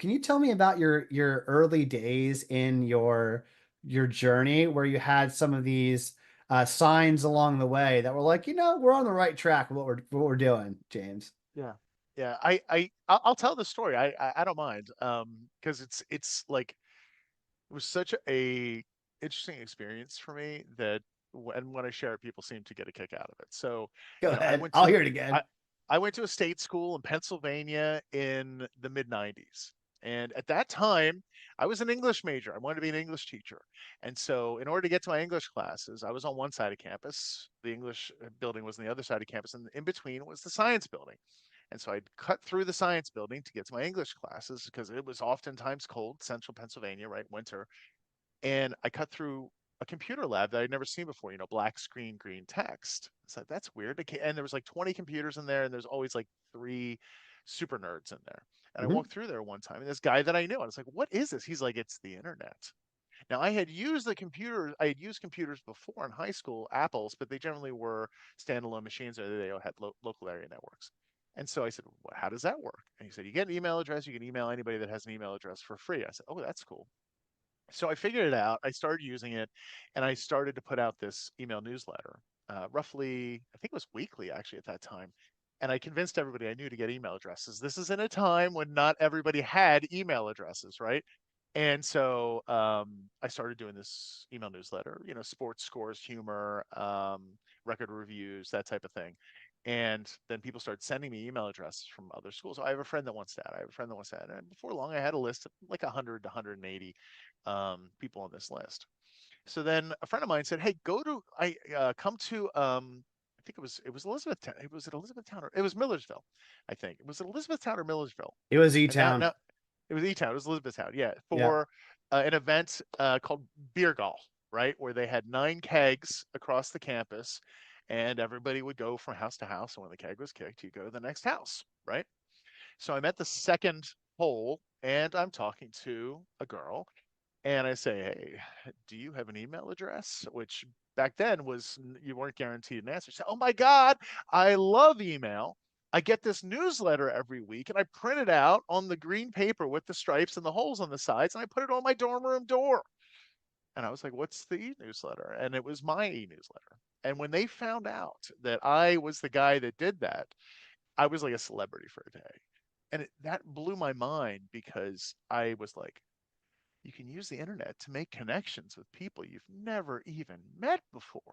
can you tell me about your early days in your journey where you had some of these signs along the way that were like, we're on the right track with what we're doing, James. Yeah. Yeah. I'll tell the story. I don't mind. Because it's like it was such a interesting experience for me that when I share it, people seem to get a kick out of it. So, Go you know, ahead. I'll hear it I again. I went to a state school in Pennsylvania in the mid 90s. And at that time, I was an English major. I wanted to be an English teacher. And so, in order to get to my English classes, I was on one side of campus. The English building was on the other side of campus, and in between was the science building. And so I'd cut through the science building to get to my English classes because it was oftentimes cold, central Pennsylvania, right? Winter. And I cut through a computer lab that I'd never seen before, black screen, green text. It's like, that's weird. And there was like 20 computers in there, and there's always like three super nerds in there. And I Mhm. walked through there one time, and this guy that I knew, I was like, what is this? He's like, it's the internet. Now, I had used computers before in high school, Apples, but they generally were standalone machines or they had local area networks. And so I said, well, how does that work? And he said, you get an email address, you can email anybody that has an email address for free. I said, oh, that's cool. So I figured it out. I started using it, and I started to put out this email newsletter, roughly, I think it was weekly actually at that time. And I convinced everybody I knew to get email addresses. This is in a time when not everybody had email addresses, right? And so I started doing this email newsletter, sports scores, humor, record reviews, that type of thing. And then people started sending me email addresses from other schools. So I have a friend that wants that. I have a friend that wants that. And before long, I had a list of like 100 to 180 people on this list. So then a friend of mine said, "Hey, come to I think it was Elizabethtown. It was at Elizabethtown or it was Millersville, I think. It was at Elizabethtown or Millersville. It was And now E-Town. now it was E-Town. It was Elizabethtown. Yeah, Yeah. for an event called Beer Golf, right, where they had 9 kegs across the campus, and everybody would go from house to house. And when the keg was kicked, you go to the next house, right? So I'm at the second hole, and I'm talking to a girl, and I say, "Hey, do you have an email address?" Which back then was you weren't guaranteed an answer. She said, "Oh my God, I love email. I get this newsletter every week, and I print it out on the green paper with the stripes and the holes on the sides, and I put it on my dorm room door." And I was like, "What's the e-newsletter?" And it was my e-newsletter. And when they found out that I was the guy that did that, I was like a celebrity for a day. And that blew my mind because I was like, you can use the internet to make connections with people you've never even met before.